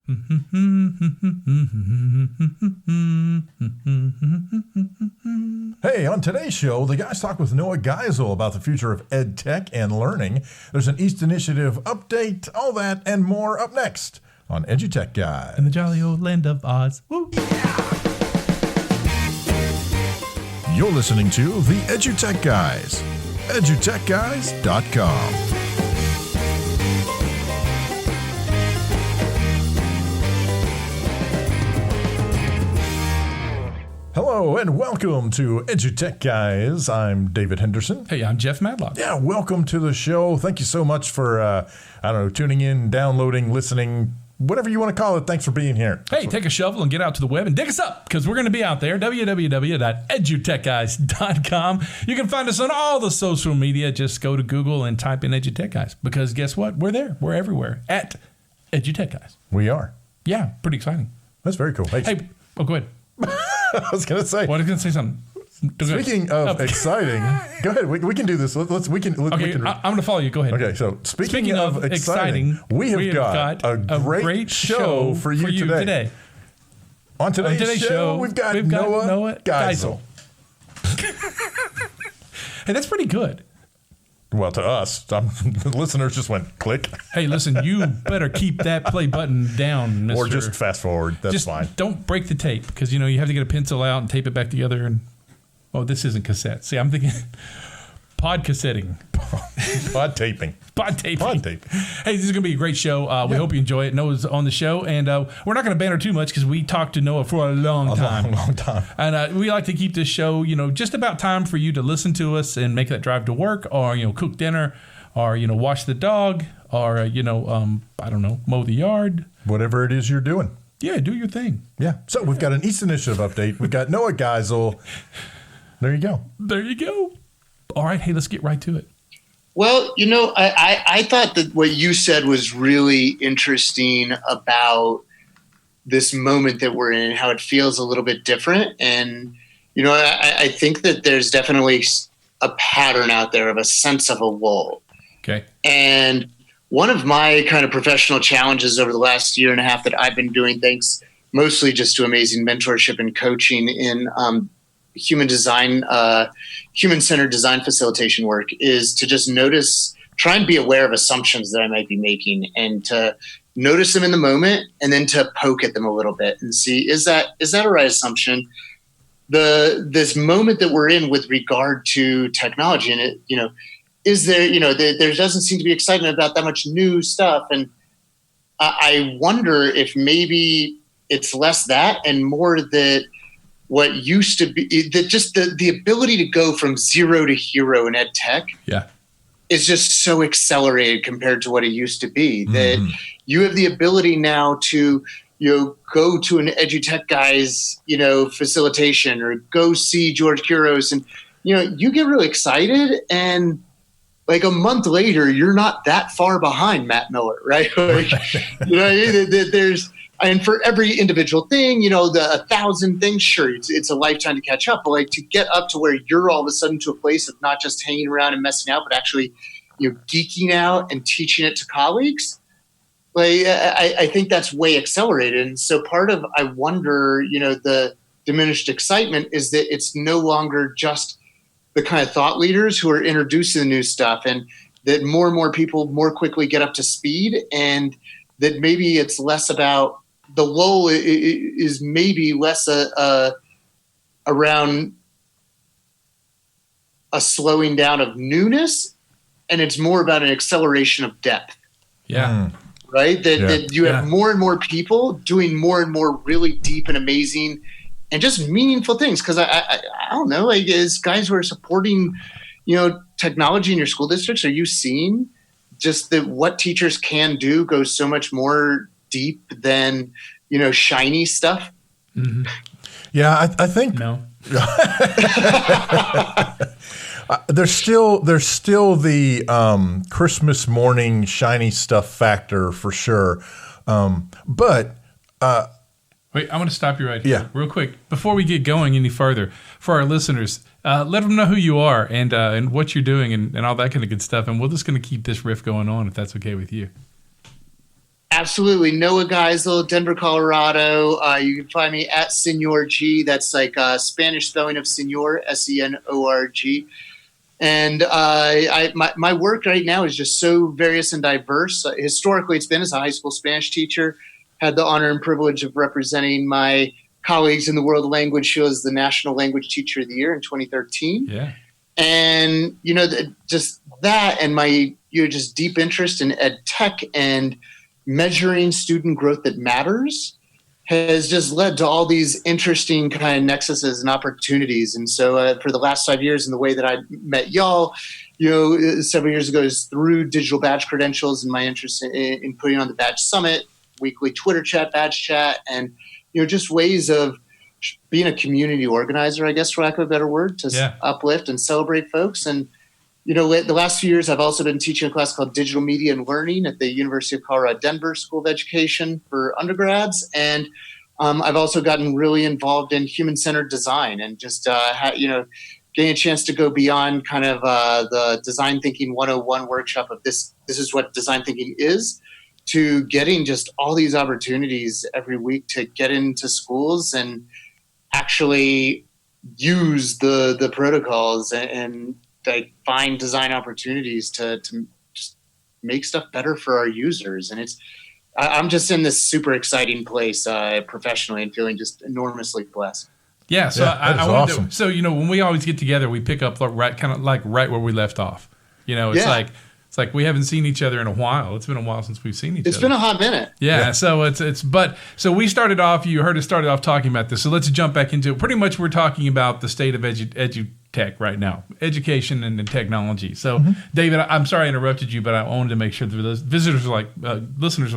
Hey, on today's show, the guys talk with Noah Geisel about the future of ed tech and learning. There's an East Initiative update, all that and more up next on EduTechGuys. In the jolly old land of Oz. Woo. You're listening to the EduTechGuys, EduTechGuys.com. Hello and welcome to EduTechGuys. I'm David Henderson. Hey, I'm Jeff Madlock. Yeah, welcome to the show. Thank you so much for, tuning in, downloading, listening, whatever you want to call it. Thanks for being here. Hey, take a shovel and get out to the web and dig us up because we're going to be out there, www.edutechguys.com. You can find us on all the social media. Just go to Google and type in EduTechGuys because guess what? We're there. We're everywhere at EduTechGuys. We are. Yeah, pretty exciting. That's very cool. Hey, go ahead. I was going to say. Well, I was going to say something. Speaking of exciting, go ahead. We can do this. I'm going to follow you. Go ahead. Okay, so speaking of exciting, we have got a great show for you today. On today's show, we've got Noah Geisel. Hey, that's pretty good. Well, to us, the listeners just went click. Hey, listen, you better keep that play button down, Mr. Or just fast forward. That's fine. Don't break the tape because, you have to get a pencil out and tape it back together. And this isn't cassette. See, I'm thinking pod cassetting. Pod taping. Pod taping. Pod tape. Hey, this is going to be a great show. We hope you enjoy it. Noah's on the show. And we're not going to banter too much because we talked to Noah for a long time. Long time. And we like to keep this show, just about time for you to listen to us and make that drive to work or, cook dinner or, wash the dog or, I don't know, mow the yard. Whatever it is you're doing. Yeah, do your thing. Yeah. So we've got an East Initiative update. We've got Noah Geisel. There you go. There you go. All right. Hey, let's get right to it. Well, I thought that what you said was really interesting about this moment that we're in and how it feels a little bit different. And, I think that there's definitely a pattern out there of a sense of a lull. Okay. And one of my kind of professional challenges over the last year and a half that I've been doing, thanks mostly just to amazing mentorship and coaching in human-centered design facilitation work, is to just try and be aware of assumptions that I might be making and to notice them in the moment and then to poke at them a little bit and see, is that a right assumption? This moment that we're in with regard to technology and it, is there, there doesn't seem to be excitement about that much new stuff. And I wonder if maybe it's less that and more that what used to be that just the ability to go from zero to hero in ed tech is just so accelerated compared to what it used to be that you have the ability now to, go to an EduTechGuys, facilitation or go see George Kuros and, you get really excited and like a month later, you're not that far behind Matt Miller, right? Like, and for every individual thing, the 1,000 things, sure, it's a lifetime to catch up. But like to get up to where you're all of a sudden to a place of not just hanging around and messing out, but actually, geeking out and teaching it to colleagues. Like I think that's way accelerated. And so part of, I wonder, the diminished excitement is that it's no longer just the kind of thought leaders who are introducing the new stuff, and that more and more people more quickly get up to speed, and that maybe it's less about. The lull is maybe less around a slowing down of newness, and it's more about an acceleration of depth. Yeah. Right? That you have more and more people doing more and more really deep and amazing and just meaningful things. Because I don't know, like as guys who are supporting, technology in your school districts, are you seeing just that what teachers can do goes so much more deep than shiny stuff? Mm-hmm. Yeah, I think no. There's still the Christmas morning shiny stuff factor for sure, but wait, I want to stop you right here, real quick, before we get going any further. For our listeners, let them know who you are and what you're doing and all that kind of good stuff, and we're just going to keep this riff going on if that's okay with you. Absolutely. Noah Geisel, Denver, Colorado. You can find me at Senor G. That's like Spanish spelling of Senor, Senorg. And my work right now is just so various and diverse. Historically, it's been as a high school Spanish teacher. Had the honor and privilege of representing my colleagues in the World Language Show as the National Language Teacher of the Year in 2013. Yeah. And, just that and my just deep interest in ed tech and measuring student growth that matters has just led to all these interesting kind of nexuses and opportunities. And so for the last 5 years, and the way that I met y'all, several years ago, is through digital badge credentials and my interest in putting on the Badge Summit, weekly Twitter chat, badge chat, and, just ways of being a community organizer, I guess, for lack of a better word, to uplift and celebrate folks. And, the last few years, I've also been teaching a class called Digital Media and Learning at the University of Colorado Denver School of Education for undergrads. And I've also gotten really involved in human-centered design and just, getting a chance to go beyond kind of the Design Thinking 101 workshop of this is what design thinking is, to getting just all these opportunities every week to get into schools and actually use the protocols and like find design opportunities to just make stuff better for our users. And I'm just in this super exciting place professionally and feeling just enormously blessed. Yeah. So I wanted awesome. to, when we always get together, we pick up right where we left off. It's like we haven't seen each other in a while. It's been a while since we've seen each other. It's been a hot minute. Yeah. So so we started off. You heard us started off talking about this. So let's jump back into it. Pretty much, we're talking about the state of EduTech right now, education and technology. So, David, I'm sorry I interrupted you, but I wanted to make sure that those listeners are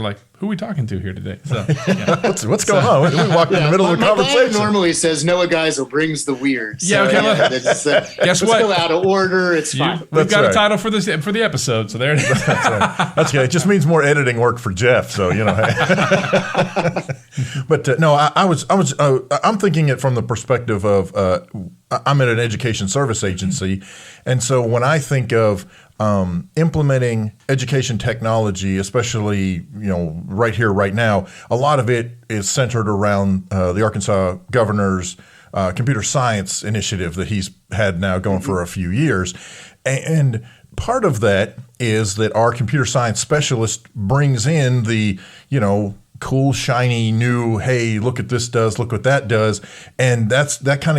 like, who are we talking to here today? So, yeah. what's going on? We walked in the middle of the conversation. My normally says Noah Geisel brings the weird. So, guess what? Let's go out of order. It's fine. We've got a title for the episode, so there it is. That's right. That's good. It just means more editing work for Jeff. So But no, I'm thinking it from the perspective of I'm at an education service agency, and so when I think of implementing education technology, especially right here, right now, a lot of it is centered around the Arkansas governor's computer science initiative that he's had now going for a few years, and part of that is that our computer science specialist brings in the cool, shiny, new, hey, look at this does, look what that does, and that kind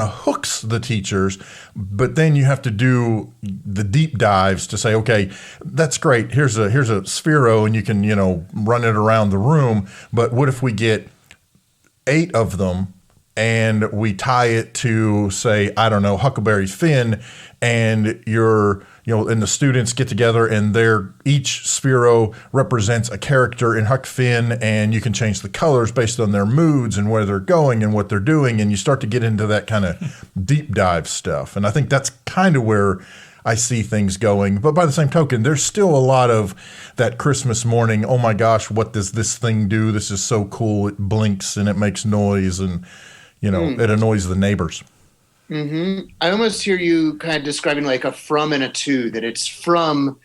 of hooks the teachers. But then you have to do the deep dives to say, okay, that's great. Here's a Sphero, and you can run it around the room. But what if we get 8 of them and we tie it to, say, I don't know, Huckleberry Finn, and and the students get together and each Sphero represents a character in Huck Finn, and you can change the colors based on their moods and where they're going and what they're doing, and you start to get into that kind of deep dive stuff. And I think that's kind of where I see things going. But by the same token, there's still a lot of that Christmas morning, oh my gosh, what does this thing do? This is so cool. It blinks and it makes noise, and it annoys the neighbors. Mm-hmm. I almost hear you kind of describing like a from and a to, that it's from,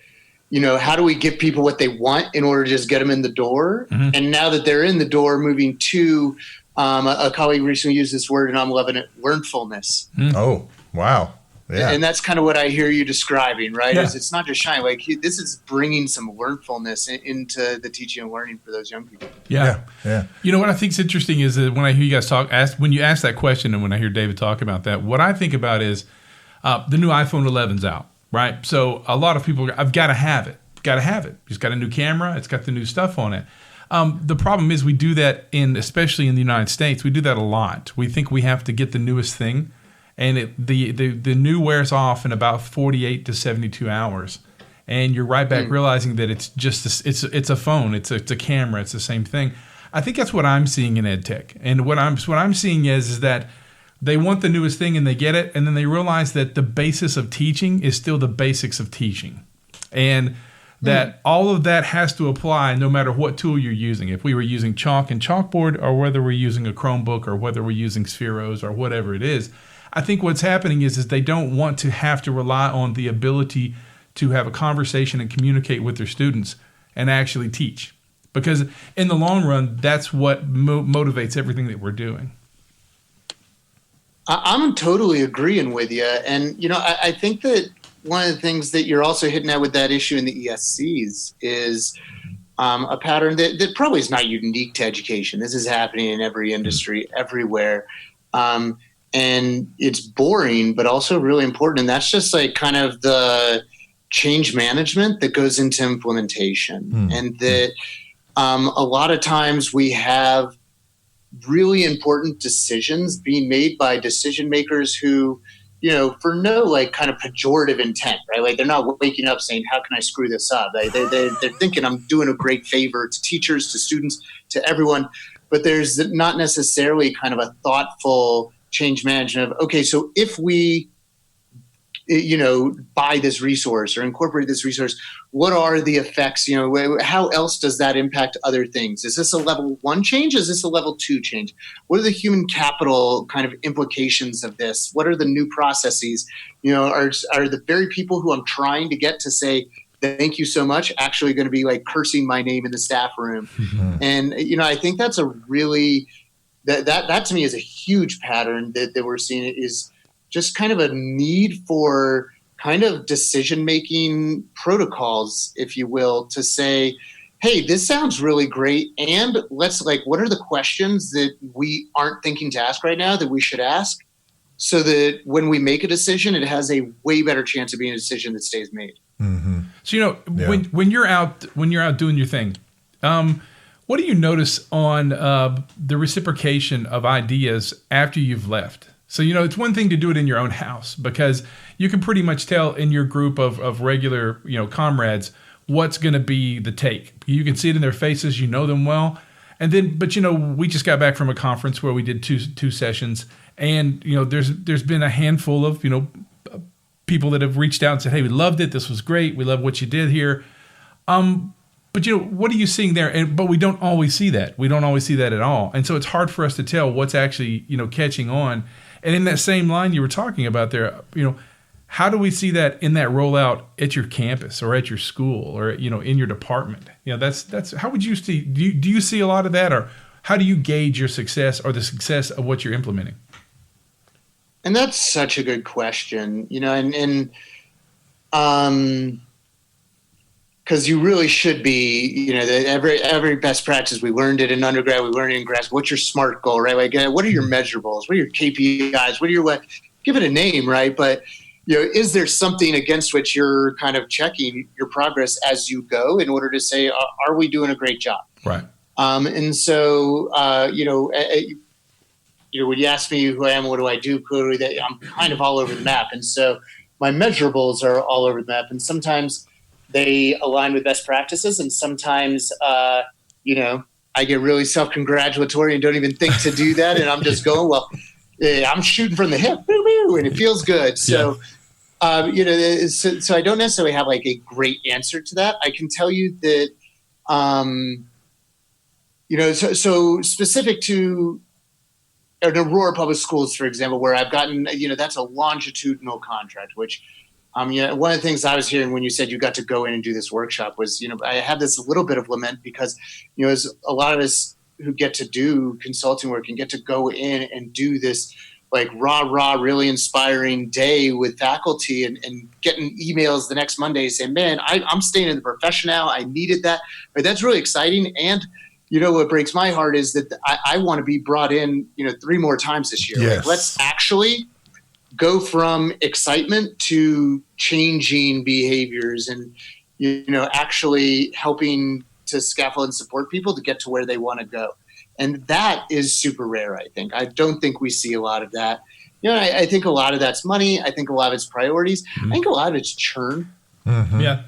how do we give people what they want in order to just get them in the door? Mm-hmm. And now that they're in the door, moving to, a colleague recently used this word and I'm loving it, learnfulness. Mm-hmm. Oh, wow. Yeah. And that's kind of what I hear you describing, right? Yeah. It's not just shiny. Like this is bringing some learnfulness into the teaching and learning for those young people. Yeah. What I think is interesting is that when I hear you guys when you ask that question, and when I hear David talk about that, what I think about is the new iPhone 11's out, right? So a lot of people, I've got to have it. It's got a new camera. It's got the new stuff on it. The problem is we do that especially in the United States, we do that a lot. We think we have to get the newest thing. And the new wears off in about 48 to 72 hours, and you're right back realizing that it's just it's a phone, it's a camera, it's the same thing. I think that's what I'm seeing in EdTech, and what I'm seeing is that they want the newest thing and they get it, and then they realize that the basis of teaching is still the basics of teaching, and that all of that has to apply no matter what tool you're using. If we were using chalk and chalkboard, or whether we're using a Chromebook, or whether we're using Spheros, or whatever it is. I think what's happening is they don't want to have to rely on the ability to have a conversation and communicate with their students and actually teach. Because in the long run, that's what motivates everything that we're doing. I'm totally agreeing with you. And, I think that one of the things that you're also hitting at with that issue in the ESCs is a pattern that probably is not unique to education. This is happening in every industry, everywhere. And it's boring, but also really important. And that's just like kind of the change management that goes into implementation. And that a lot of times we have really important decisions being made by decision makers who, for no like kind of pejorative intent, right? Like they're not waking up saying, how can I screw this up? They're thinking I'm doing a great favor to teachers, to students, to everyone. But there's not necessarily kind of a thoughtful change management of, okay, so if we, buy this resource or incorporate this resource, what are the effects? How else does that impact other things? Is this a level 1 change? Is this a level 2 change? What are the human capital kind of implications of this? What are the new processes? Are the very people who I'm trying to get to say, thank you so much, actually going to be like cursing my name in the staff room? Mm-hmm. And, I think that's a really, that to me is a huge pattern that we're seeing is just kind of a need for kind of decision-making protocols, if you will, to say, hey, this sounds really great. And let's what are the questions that we aren't thinking to ask right now that we should ask so that when we make a decision, it has a way better chance of being a decision that stays made. Mm-hmm. So, when you're out doing your thing, what do you notice on the reciprocation of ideas after you've left? So, it's one thing to do it in your own house because you can pretty much tell in your group of regular, comrades what's going to be the take. You can see it in their faces. You know them well. And then, but, we just got back from a conference where we did two sessions. And, there's been a handful of, people that have reached out and said, hey, we loved it. This was great. We love what you did here. But, what are you seeing there? But we don't always see that. We don't always see that at all. And so it's hard for us to tell what's actually, catching on. And in that same line you were talking about there, how do we see that in that rollout at your campus or at your school or, in your department? That's how would you see, do you see a lot of that, or how do you gauge your success or the success of what you're implementing? And that's such a good question, because you really should be, every best practice, we learned it in undergrad, we learned it in grad. What's your SMART goal, right? What are your measurables? What are your KPIs? Give it a name, right? But, is there something against which you're kind of checking your progress as you go in order to say, are we doing a great job? Right. And so, when you ask me who I am, what do I do, clearly that I'm kind of all over the map. And so my measurables are all over the map. And sometimes they align with best practices. And sometimes, I get really self-congratulatory and don't even think to do that. And I'm just going, well, I'm shooting from the hip, and it feels good. So, so I don't necessarily have like a great answer to that. I can tell you that, so specific to Aurora Public Schools, for example, where I've gotten, that's a longitudinal contract, which, one of the things I was hearing when you said you got to go in and do this workshop was, I had this little bit of lament because, as a lot of us who get to do consulting work and get to go in and do this like rah, really inspiring day with faculty and getting emails the next Monday saying, man, I'm staying in the profession now. I needed that. Right? That's really exciting. And what breaks my heart is that I want to be brought in, 3 more times this year. Yes. Like, let's actually go from excitement to changing behaviors and, actually helping to scaffold and support people to get to where they want to go. And that is super rare, I think. I don't think we see a lot of that. I think a lot do that's money. I think a lot of it's priorities. Mm-hmm. I think a lot of it's churn. Mm-hmm. Yeah.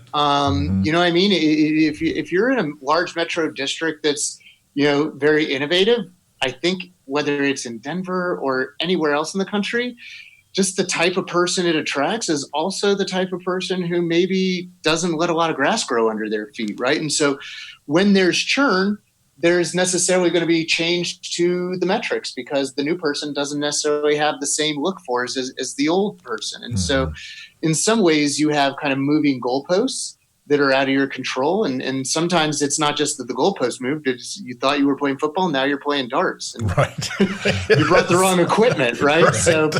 You know what I mean? If you're in a large metro district that's, very innovative, I think whether it's in Denver or anywhere else in the country, just the type of person it attracts is also the type of person who maybe doesn't let a lot of grass grow under their feet, right? And so when there's churn, there's necessarily going to be change to the metrics because the new person doesn't necessarily have the same look for us as the old person. And so in some ways you have kind of moving goalposts that are out of your control. And sometimes it's not just that the goalpost moved. It's you thought you were playing football. Now you're playing darts. And right. You brought the wrong equipment, right? So,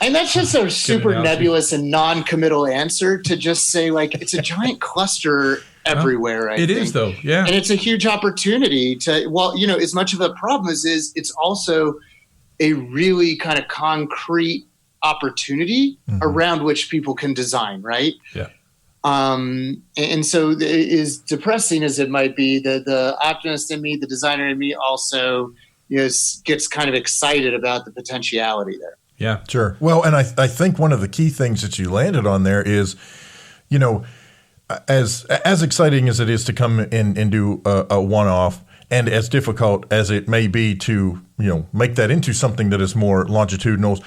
and that's just a super nebulous and non-committal answer to just say, like, it's a giant cluster everywhere. I think. Is, though. Yeah. And it's a huge opportunity to, well, you know, as much of a problem as is, it's also a really kind of concrete opportunity around which people can design, right? Yeah. And so as depressing as it might be, the optimist in me, the designer in me also, you know, gets kind of excited about the potentiality there. Yeah, sure. Well, and I think one of the key things that you landed on there is, you know, as exciting as it is to come in and do a one-off, and as difficult as it may be to, you know, make that into something that is more longitudinal,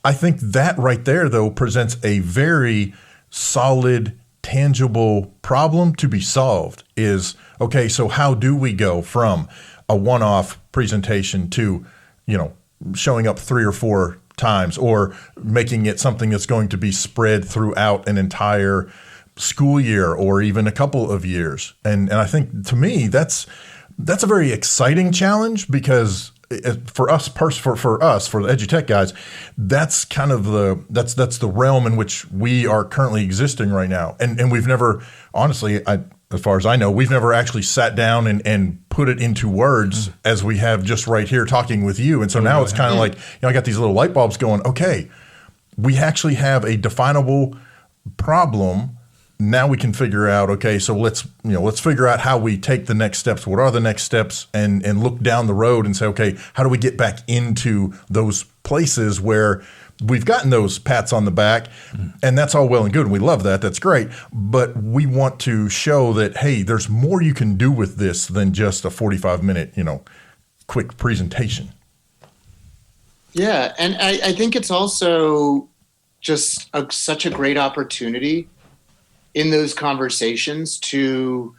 I think that right there, though, presents a very solid, tangible problem to be solved. Is, okay, so how do we go from a one-off presentation to, you know, showing up 3 or 4 times, or making it something that's going to be spread throughout an entire school year or even a couple of years? And I think, to me, that's a very exciting challenge, because for us, for the EduTech guys, that's kind of that's the realm in which we are currently existing right now. And we've never, honestly, as far as I know, we've never actually sat down and put it into words as we have just right here talking with you. And so now it's kind of like, you know, I got these little light bulbs going, okay, we actually have a definable problem. Now we can figure out, okay, so let's figure out how we take the next steps. What are the next steps? And look down the road and say, okay, how do we get back into those places where we've gotten those pats on the back, and that's all well and good. And we love that. That's great. But we want to show that, hey, there's more you can do with this than just a 45-minute, you know, quick presentation. Yeah. And I think it's also just such a great opportunity in those conversations to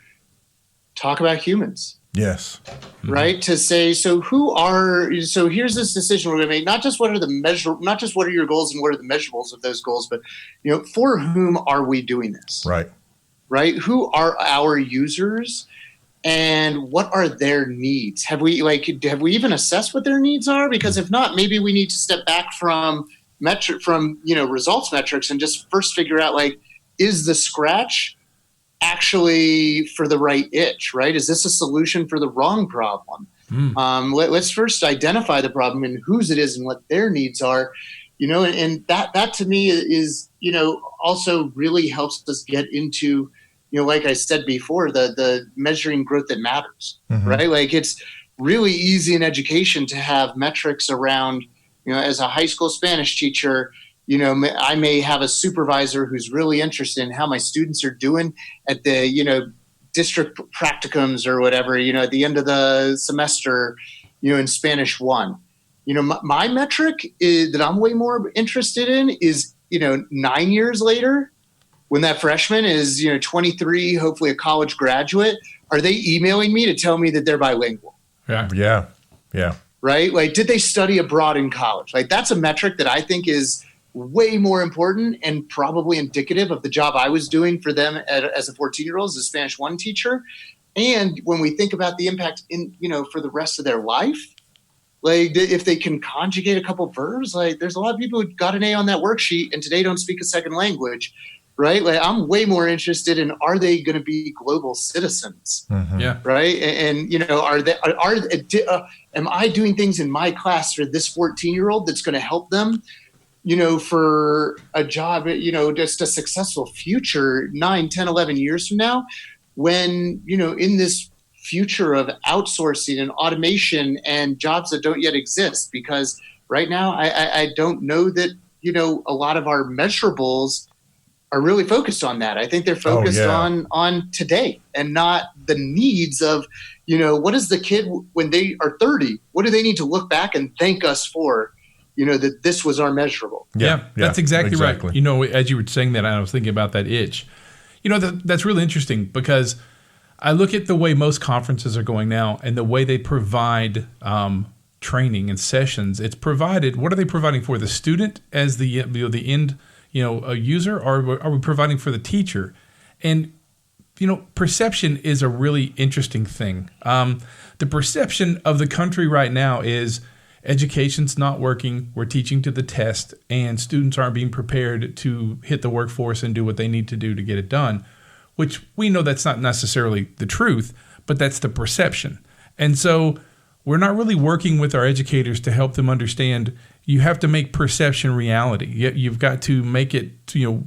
talk about humans. Yes. Right. To say, so here's this decision we're going to make. Not just what are your goals and what are the measurables of those goals, but, you know, for whom are we doing this? Right. Right. Who are our users, and what are their needs? Have we even assessed what their needs are? Because if not, maybe we need to step back from results metrics and just first figure out, like, is the scratch actually for the right itch, right? Is this a solution for the wrong problem? Let's first identify the problem and whose it is and what their needs are, you know, and that to me is, you know, also really helps us get into, you know, like I said before, the measuring growth that matters, right? Like, it's really easy in education to have metrics around, you know, as a high school Spanish teacher, you know, I may have a supervisor who's really interested in how my students are doing at the, you know, district practicums or whatever, you know, at the end of the semester, you know, in Spanish 1. You know, my metric that I'm way more interested in is, you know, 9 years later, when that freshman is, you know, 23, hopefully a college graduate, are they emailing me to tell me that they're bilingual? Yeah. Right? Like, did they study abroad in college? Like, that's a metric that I think is way more important and probably indicative of the job I was doing for them as a 14-year-old, as a Spanish 1 teacher. And when we think about the impact in, you know, for the rest of their life, like, if they can conjugate a couple verbs, like, there's a lot of people who got an A on that worksheet and today don't speak a second language, right? Like, I'm way more interested in, are they going to be global citizens? Yeah. Right. And, you know, am I doing things in my class for this 14-year-old that's going to help them, you know, for a job, you know, just a successful future 9, 10, 11 years from now, when, you know, in this future of outsourcing and automation and jobs that don't yet exist? Because right now, I don't know that, you know, a lot of our measurables are really focused on that. I think they're focused on today and not the needs of, you know, what is the kid when they are 30? What do they need to look back and thank us for? You know, that this was our measurable. Yeah, that's exactly right. You know, as you were saying that, I was thinking about that itch. You know, that's really interesting, because I look at the way most conferences are going now and the way they provide training and sessions. It's provided. What are they providing for? The student as the end, you know, a user, or are we providing for the teacher? And, perception is a really interesting thing. The perception of the country right now is education's not working, we're teaching to the test, and students aren't being prepared to hit the workforce and do what they need to do to get it done, which we know that's not necessarily the truth, but that's the perception. And so we're not really working with our educators to help them understand you have to make perception reality. You've got to make it,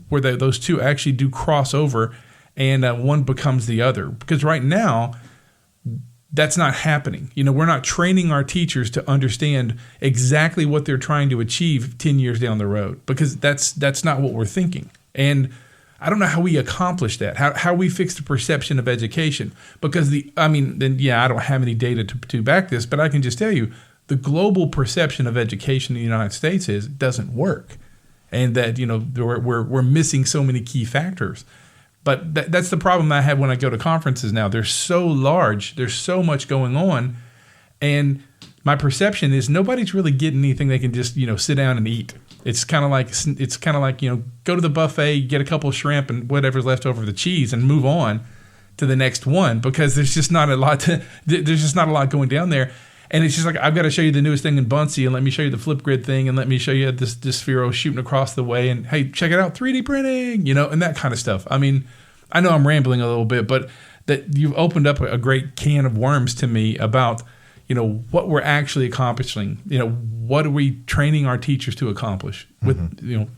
where those two actually do cross over and one becomes the other. Because right now, that's not happening. We're not training our teachers to understand exactly what they're trying to achieve 10 years down the road, because that's not what we're thinking. And I don't know how we accomplish that, how we fix the perception of education. Because I don't have any data to back this, but I can just tell you the global perception of education in the United States is it doesn't work. And that, we're missing so many key factors. But that's the problem I have when I go to conferences now. They're so large. There's so much going on. And my perception is nobody's really getting anything they can just, sit down and eat. It's kind of like, go to the buffet, get a couple of shrimp and whatever's left over the cheese and move on to the next one, because there's just not a lot going down there. And it's just like, I've got to show you the newest thing in Buncee, and let me show you the flip grid thing, and let me show you this Sphero shooting across the way, and hey, check it out, 3D printing, and that kind of stuff. I mean, I know I'm rambling a little bit, but that you've opened up a great can of worms to me about, what we're actually accomplishing. What are we training our teachers to accomplish with,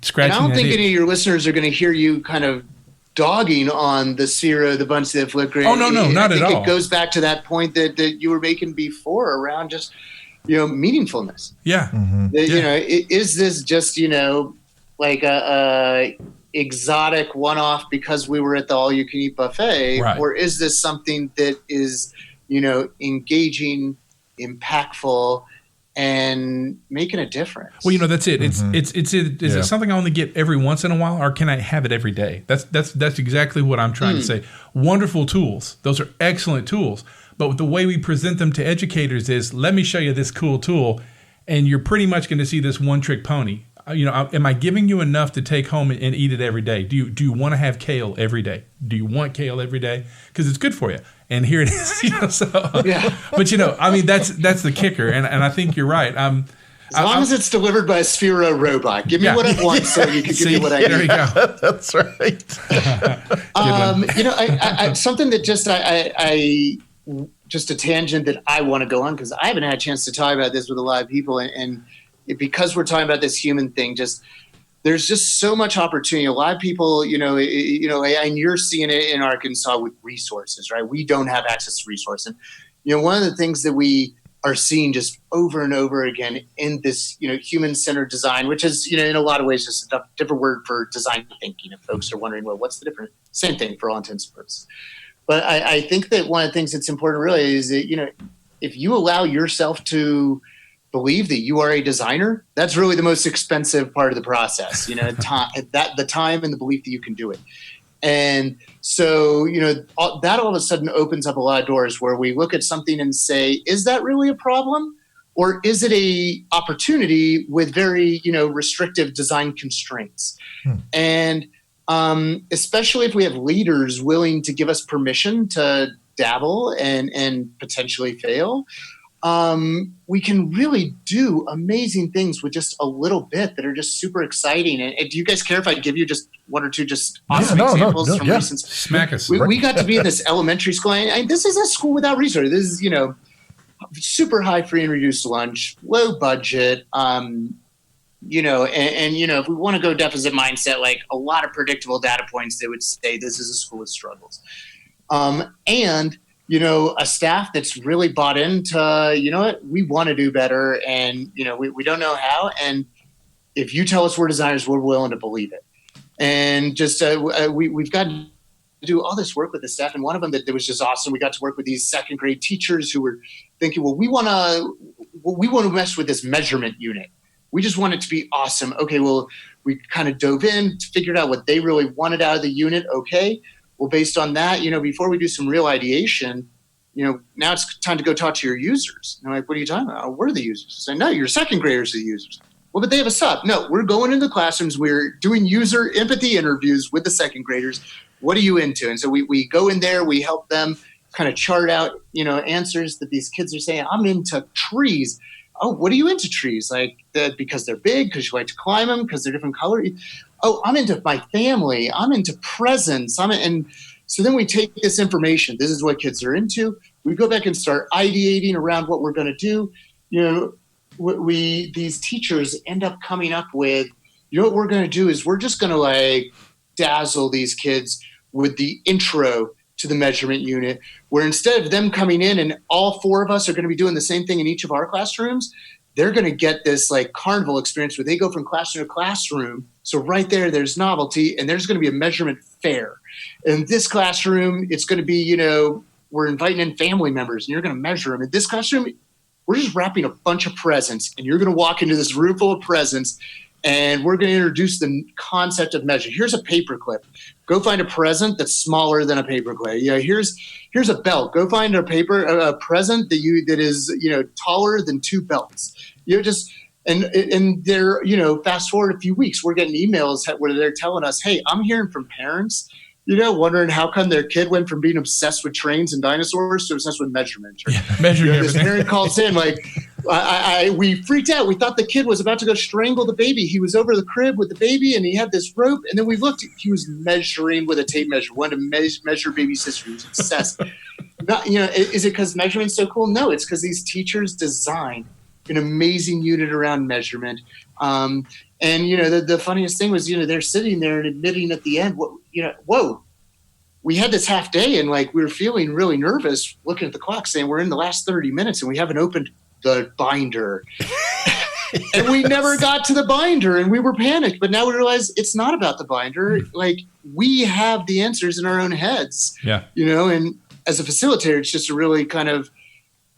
scratching. And I don't think any of your listeners are going to hear you kind of dogging on the Sphero, the Buncee, the flip grid. Oh, no, not at all. It goes back to that point that you were making before around just, meaningfulness. Yeah. Mm-hmm. Is this just, like a exotic one-off because we were at the all-you-can-eat buffet, right, or is this something that is, engaging, impactful, and making a difference? Well, that's it. Mm-hmm. Is it something I only get every once in a while, or can I have it every day? That's exactly what I'm trying to say. Wonderful tools. Those are excellent tools. But the way we present them to educators is, let me show you this cool tool, and you're pretty much going to see this one-trick pony. Am I giving you enough to take home and eat it every day? Do you want to have kale every day? Do you want kale every day? Because it's good for you. And here it is. Yeah. But that's the kicker, and I think you're right. As long as it's delivered by a Sphero robot, give me what I want, so you can give me what I need. There you go. That's right. I something that just a tangent that I want to go on, because I haven't had a chance to talk about this with a lot of people, and because we're talking about this human thing, there's just so much opportunity. A lot of people, and you're seeing it in Arkansas with resources, right? We don't have access to resources. And, one of the things that we are seeing just over and over again in this, human-centered design, which is, in a lot of ways just a different word for design thinking. If folks are wondering, well, what's the difference? Same thing for all intents and purposes. But I think that one of the things that's important really is that, if you allow yourself to believe that you are a designer, that's really the most expensive part of the process, the time and the belief that you can do it. And so, that all of a sudden opens up a lot of doors where we look at something and say, is that really a problem? Or is it a opportunity with very, restrictive design constraints? And especially if we have leaders willing to give us permission to dabble and potentially fail, we can really do amazing things with just a little bit that are just super exciting. And do you guys care if I give you just one or two just awesome examples from recent? Smack us. We got to be in this elementary school. And this is a school without resources. This is, super high free and reduced lunch, low budget. And if we want to go deficit mindset, like a lot of predictable data points, they would say this is a school with struggles. And a staff that's really bought into, we want to do better, and, we don't know how. And if you tell us we're designers, we're willing to believe it. And just we've got to do all this work with the staff. And one of them that was just awesome, we got to work with these second grade teachers who were thinking, well, we want to mess with this measurement unit. We just want it to be awesome. Okay, well, we kind of dove in, figured out what they really wanted out of the unit. Okay. Well, based on that, before we do some real ideation, now it's time to go talk to your users. And I'm like, what are you talking about? Oh, we're the users. I say, no, your second graders are the users. Well, but they have a sub. No, we're going into the classrooms. We're doing user empathy interviews with the second graders. what are you into? And so we go in there, we help them kind of chart out, answers that these kids are saying. I'm into trees. Oh, what are you into trees? Like that because they're big, because you like to climb them, because they're different color. Oh, I'm into my family. I'm into presents. And so then we take this information. This is what kids are into. We go back and start ideating around what we're going to do. These teachers end up coming up with, what we're going to do is we're just going to like dazzle these kids with the intro to the measurement unit, where instead of them coming in and all 4 of us are going to be doing the same thing in each of our classrooms, they're going to get this like carnival experience where they go from classroom to classroom. So right there's novelty, and there's going to be a measurement fair. In this classroom, it's going to be, we're inviting in family members and you're going to measure them. In this classroom, we're just wrapping a bunch of presents, and you're going to walk into this room full of presents, and we're going to introduce the concept of measure. Here's a paperclip. Go find a present that's smaller than a paperclip. Here's a belt. Go find a present that is taller than 2 belts. And they're fast forward a few weeks, we're getting emails where they're telling us, hey, I'm hearing from parents, wondering how come their kid went from being obsessed with trains and dinosaurs to obsessed with measurement. Measuring this parent calls in like, we freaked out. We thought the kid was about to go strangle the baby. He was over the crib with the baby, and he had this rope. And then we looked. He was measuring with a tape measure. Wanted to measure baby's sister. He was obsessed. Is it because measurement's so cool? No, it's because these teachers designed an amazing unit around measurement. And the funniest thing was, they're sitting there and admitting at the end, whoa, we had this half day, and like we were feeling really nervous looking at the clock, saying we're in the last 30 minutes and we haven't opened the binder. And we never got to the binder, and we were panicked. But now we realize it's not about the binder. Like, we have the answers in our own heads. Yeah. And as a facilitator, it's just a really kind of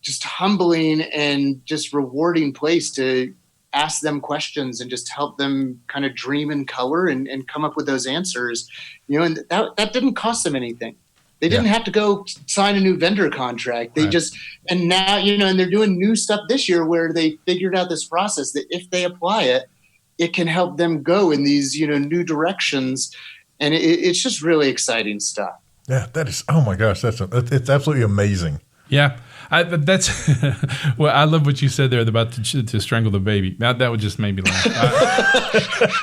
just humbling and just rewarding place to ask them questions and just help them kind of dream in color and come up with those answers. And that didn't cost them anything. They didn't have to go sign a new vendor contract. They and now, and they're doing new stuff this year where they figured out this process that if they apply it, it can help them go in these, new directions. And it's just really exciting stuff. Yeah, that is, oh my gosh, it's absolutely amazing. Yeah. That's well. I love what you said there about to strangle the baby. That would just make me laugh.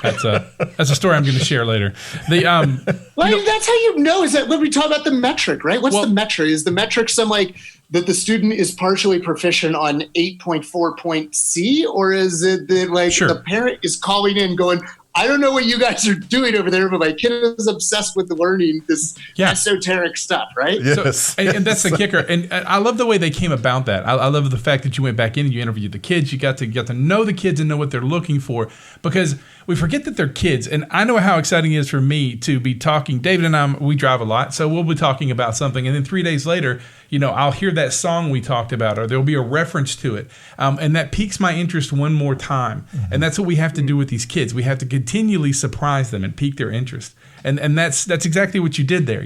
That's a story I'm going to share later. That's how you know is that when we talk about the metric, right? What's the metric? Is the metric some like that the student is partially proficient on 8.4 point C, or is it that like the parent is calling in going, I don't know what you guys are doing over there, but my kid is obsessed with learning this esoteric stuff, right? Yes. So, and that's the kicker. And I love the way they came about that. I love the fact that you went back in and you interviewed the kids. You got to know the kids and know what they're looking for, because we forget that they're kids. And I know how exciting it is for me to be talking. David and I, we drive a lot, so we'll be talking about something. And then 3 days later, I'll hear that song we talked about, or there'll be a reference to it. And that piques my interest one more time. Mm-hmm. And that's what we have to do with these kids. We have to continually surprise them and pique their interest. And that's exactly what you did there.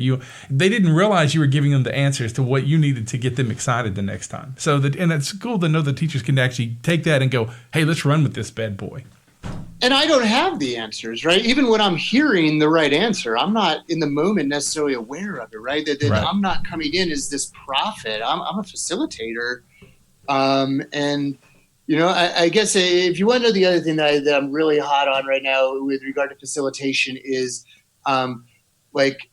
They didn't realize you were giving them the answers to what you needed to get them excited the next time. And it's cool to know the teachers can actually take that and go, hey, let's run with this bad boy. And I don't have the answers, right? Even when I'm hearing the right answer, I'm not in the moment necessarily aware of it, right? That I'm not coming in as this prophet. I'm a facilitator. I guess if you want to know the other thing that I'm really hot on right now with regard to facilitation is like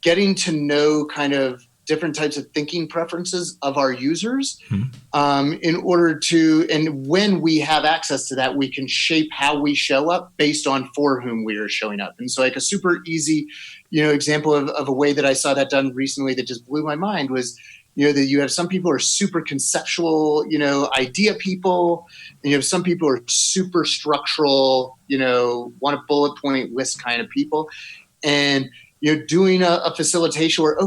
getting to know kind of different types of thinking preferences of our users in order to, and when we have access to that, we can shape how we show up based on for whom we are showing up. And so like a super easy, example of a way that I saw that done recently that just blew my mind was, that you have some people who are super conceptual, idea people, and you have some people who are super structural, want a bullet point list kind of people. And doing a facilitation where,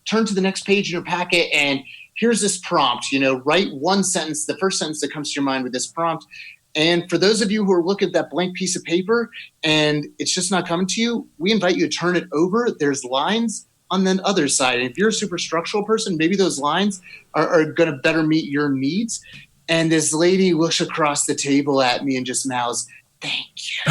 turn to the next page in your packet and here's this prompt, write one sentence, the first sentence that comes to your mind with this prompt. And for those of you who are looking at that blank piece of paper and it's just not coming to you, we invite you to turn it over. There's lines on the other side. And if you're a super structural person, maybe those lines are going to better meet your needs. And this lady looks across the table at me and just mouths, thank you.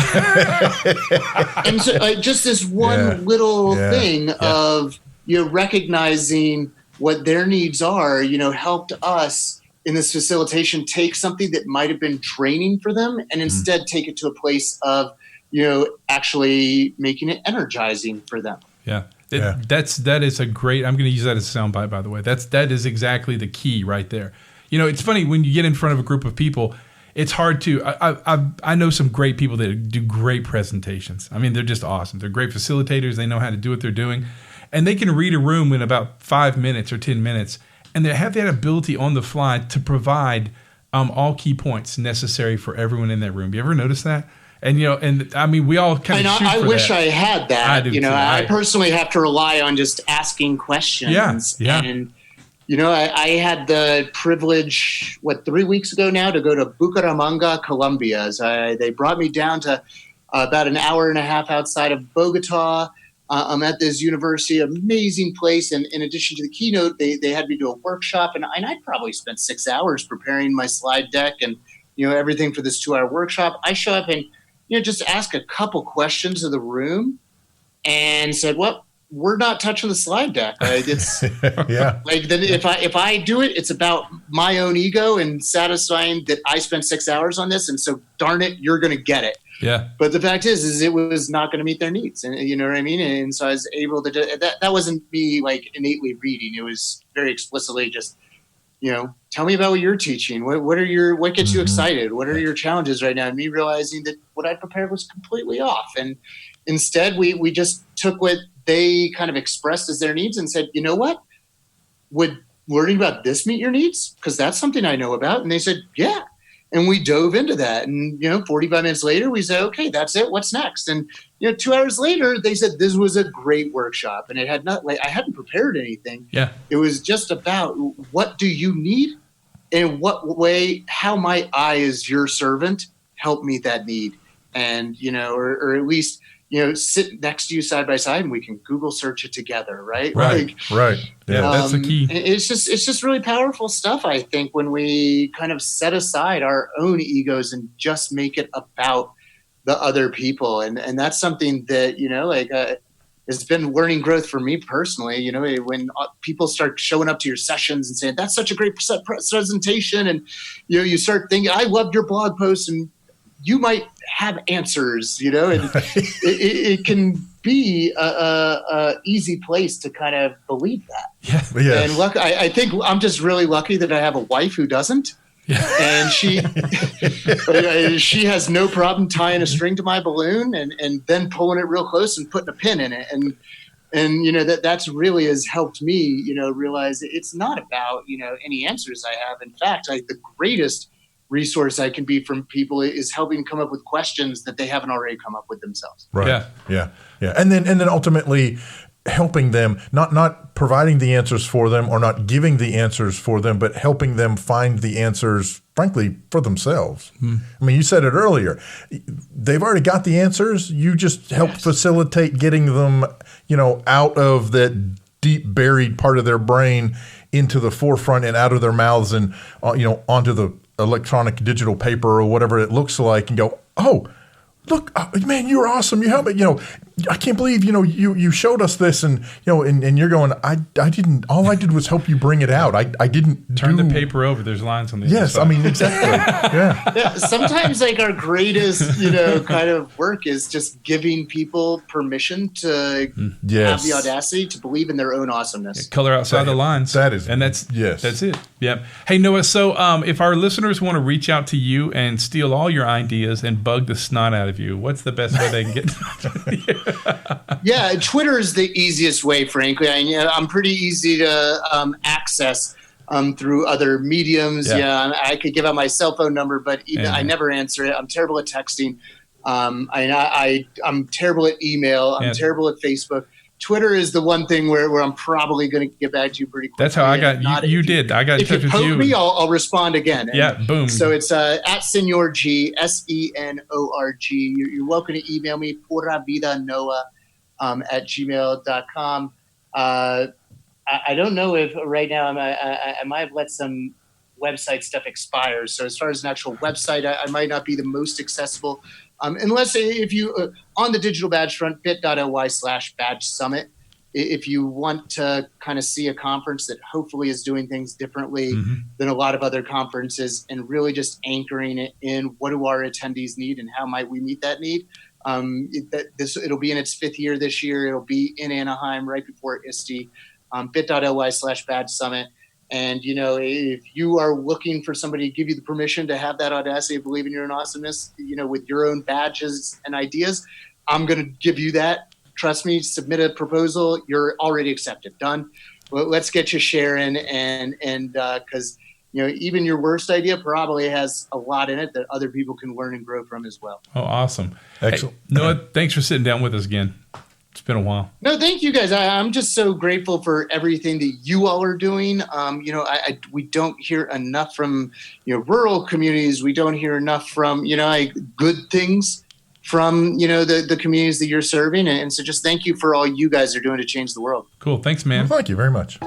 And so just this one little thing of, recognizing what their needs are, helped us in this facilitation take something that might have been draining for them and instead take it to a place of, actually making it energizing for them. Yeah. That is a great, I'm going to use that as a soundbite, by the way. That is exactly the key right there. It's funny when you get in front of a group of people, it's hard to, I know some great people that do great presentations. I mean, they're just awesome. They're great facilitators. They know how to do what they're doing. And they can read a room in about 5 minutes or 10 minutes. And they have that ability on the fly to provide all key points necessary for everyone in that room. You ever notice that? And, I mean, we all kind of shoot for I wish that. I had that. I do too. I personally have to rely on just asking questions. Yeah. And, I had the privilege, 3 weeks ago now, to go to Bucaramanga, Colombia. They brought me down to about an hour and a half outside of Bogota. I'm at this university, amazing place. And in addition to the keynote, they had me do a workshop. And I probably spent 6 hours preparing my slide deck and, everything for this 2-hour workshop. I show up and, just ask a couple questions of the room and said, well, we're not touching the slide deck. It's if I do it, it's about my own ego and satisfying that I spent 6 hours on this. And so darn it, you're going to get it. Yeah. But the fact is it was not going to meet their needs. And you know what I mean? And so I was able to do that. That wasn't me innately reading. It was very explicitly just, tell me about what you're teaching. What gets you excited? What are your challenges right now? And me realizing that what I prepared was completely off. And instead we just took what they kind of expressed as their needs and said, you know what? Would learning about this meet your needs? Because that's something I know about. And they said, yeah. And we dove into that. And, 45 minutes later, we said, okay, that's it. What's next? And, 2 hours later, they said, this was a great workshop. And it had I hadn't prepared anything. Yeah. It was just about what do you need and what way, how might I, as your servant, help meet that need? And, or at least, sit next to you side by side and we can Google search it together. Right. Right. Yeah. That's the key. It's just really powerful stuff. I think when we kind of set aside our own egos and just make it about the other people. And that's something that, it's been learning growth for me personally. When people start showing up to your sessions and saying, that's such a great presentation. And, you start thinking, I loved your blog post and you might have answers, and it can be a easy place to kind of believe that. Yeah. Yes. And I think I'm just really lucky that I have a wife who doesn't. Yeah. And she has no problem tying a string to my balloon and then pulling it real close and putting a pin in it. And that's really has helped me, realize it's not about, any answers I have. In fact, the greatest resource I can be from people is helping come up with questions that they haven't already come up with themselves. Right. Yeah. And then ultimately helping them, not providing the answers for them or not giving the answers for them, but helping them find the answers, frankly, for themselves. I mean, you said it earlier. They've already got the answers. You just help facilitate getting them, out of that deep buried part of their brain into the forefront and out of their mouths and, onto the electronic digital paper or whatever it looks like and go, oh, look, man, you were awesome. You helped me. I can't believe, you showed us this and, and you're going, I didn't, all I did was help you bring it out. I didn't turn the paper over. There's lines on the other side. I mean, exactly. Yeah. Sometimes our greatest, kind of work is just giving people permission to have the audacity to believe in their own awesomeness. Yeah, color outside the lines. That's it. Yeah. Hey, Noah, so if our listeners want to reach out to you and steal all your ideas and bug the snot out of you, what's the best way they can get? Yeah, Twitter is the easiest way, frankly. I'm pretty easy to access through other mediums. Yeah, I could give out my cell phone number, but I never answer it. I'm terrible at texting. I'm terrible at email. I'm terrible at Facebook. Twitter is the one thing where I'm probably going to get back to you pretty quickly. That's how I got you. Did I got in touch with you? If you poke me, I'll respond again. Boom. So it's at Senor G, SENORG. You're welcome to email me, puravidanoah at gmail.com. I don't know if right now I might have let some website stuff expire. So as far as an actual website, I might not be the most accessible. Unless if you, on the digital badge front, bit.ly/badge summit, if you want to kind of see a conference that hopefully is doing things differently than a lot of other conferences and really just anchoring it in what do our attendees need and how might we meet that need. It'll be in its 5th year this year. It'll be in Anaheim right before ISTE, bit.ly/badge summit. And, if you are looking for somebody to give you the permission to have that audacity of believing your own awesomeness, with your own badges and ideas, I'm going to give you that. Trust me, submit a proposal. You're already accepted. Done. Well, let's get you sharing. And because, even your worst idea probably has a lot in it that other people can learn and grow from as well. Oh, awesome. Excellent. Hey, Noah, thanks for sitting down with us again. It's been a while. No, thank you guys. I'm just so grateful for everything that you all are doing. We don't hear enough from, rural communities. We don't hear enough from, good things from, the communities that you're serving. And so just thank you for all you guys are doing to change the world. Cool. Thanks, man. Well, thank you very much.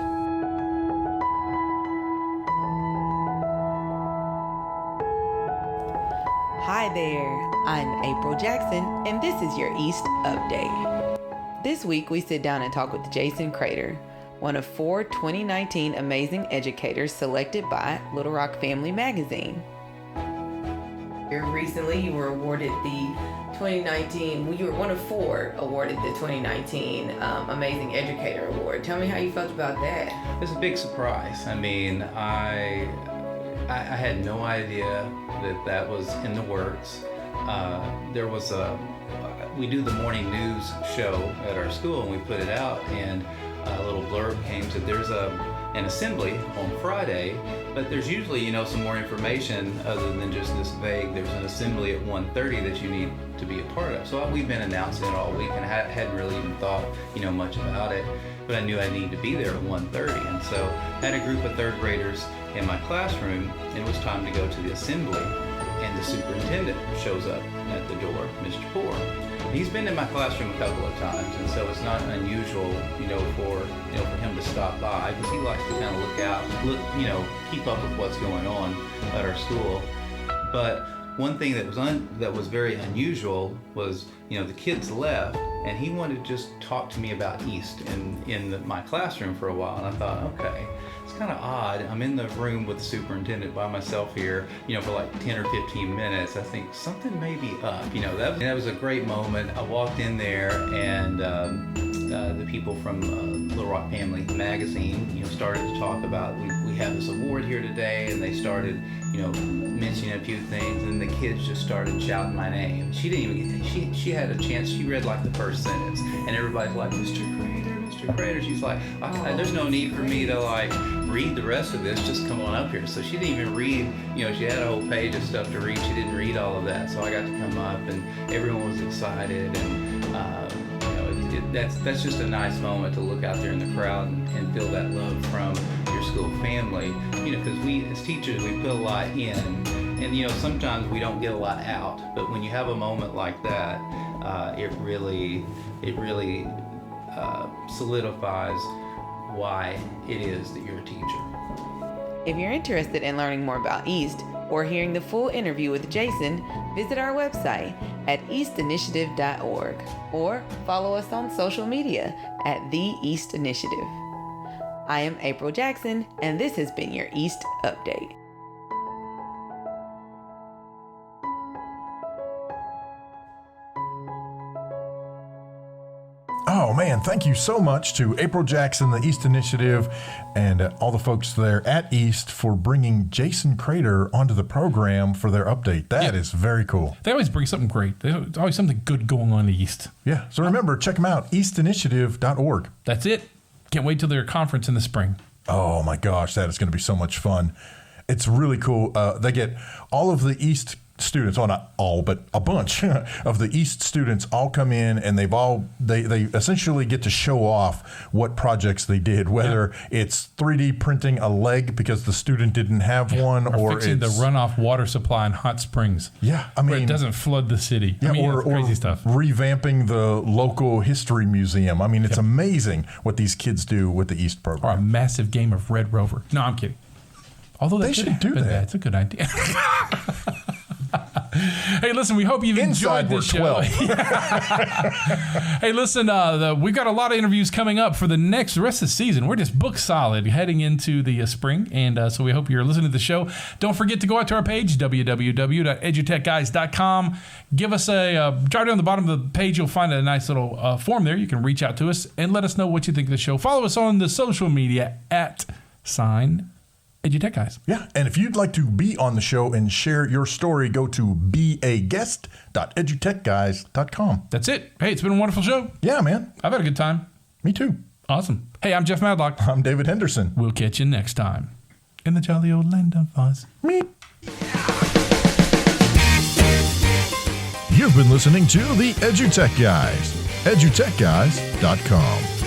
Hi there, I'm April Jackson, and this is your East Update. This week, we sit down and talk with Jason Crater, one of 4 2019 Amazing Educators selected by Little Rock Family Magazine. Recently, you were awarded the 2019, you were one of 4 awarded the 2019 Amazing Educator Award. Tell me how you felt about that. It was a big surprise. I mean, I had no idea that was in the works. We do the morning news show at our school, and we put it out, and a little blurb came, said there's an assembly on Friday, but there's usually, some more information other than just this vague, there's an assembly at 1:30 that you need to be a part of. So we've been announcing it all week, and I hadn't really even thought, much about it, but I knew I needed to be there at 1:30. And so I had a group of 3rd graders in my classroom, and it was time to go to the assembly, and the superintendent shows up at the door, Mr. Poor. He's been in my classroom a couple of times, and so it's not unusual, for him to stop by, because he likes to kind of keep up with what's going on at our school. But one thing that was very unusual was, the kids left, and he wanted to just talk to me about East in my classroom for a while, and I thought, okay, it's kind of odd. I'm in the room with the superintendent by myself here, for like 10 or 15 minutes. I think something may be up, that was a great moment. I walked in there, and the people from Little Rock Family Magazine, started to talk about, we have this award here today, and they started, mentioning a few things, and the kids just started shouting my name. She didn't even get, she had a chance, she read like the first sentence, and everybody's like, Mr. Crater, Mr. Crater. She's like, there's no need for me to read the rest of this, just come on up here. So she didn't even read, she had a whole page of stuff to read. She didn't read all of that. So I got to come up, and everyone was excited, and that's just a nice moment to look out there in the crowd and feel that love from your school family, because we as teachers, we put a lot in, and sometimes we don't get a lot out, but when you have a moment like that, it really solidifies why it is that you're a teacher. If you're interested in learning more about East or hearing the full interview with Jason, visit our website at eastinitiative.org or follow us on social media at The East Initiative. I am April Jackson, and this has been your East Update. Oh, man, thank you so much to April Jackson, the East Initiative, and all the folks there at East for bringing Jason Crater onto the program for their update. That is very cool. They always bring something great. There's always something good going on in the East. Yeah, so remember, check them out, eastinitiative.org. That's it. Can't wait till their conference in the spring. Oh, my gosh, that is going to be so much fun. It's really cool. They get all of the East students, not all, but a bunch of the East students all come in, and they essentially get to show off what projects they did, whether it's 3D printing a leg because the student didn't have one, or fixing the runoff water supply in Hot Springs. Yeah, I mean, where it doesn't flood the city. Yeah, or crazy stuff. Revamping the local history museum. I mean, it's amazing what these kids do with the East program. Or a massive game of Red Rover. No, I'm kidding. Although they should do that. It's a good idea. Hey, listen, we hope you've enjoyed this show. Hey, listen, we've got a lot of interviews coming up for the rest of the season. We're just book solid heading into the spring, and so we hope you're listening to the show. Don't forget to go out to our page, www.edutechguys.com. Give us right down the bottom of the page, you'll find a nice little form there. You can reach out to us and let us know what you think of the show. Follow us on the social media at EduTechGuys. Yeah, and if you'd like to be on the show and share your story, go to beaguest.edutechguys.com. That's it. Hey, it's been a wonderful show. Yeah, man. I've had a good time. Me too. Awesome. Hey, I'm Jeff Madlock. I'm David Henderson. We'll catch you next time in the jolly old land of Oz. Meep. You've been listening to the EduTech Guys. EduTechGuys.com.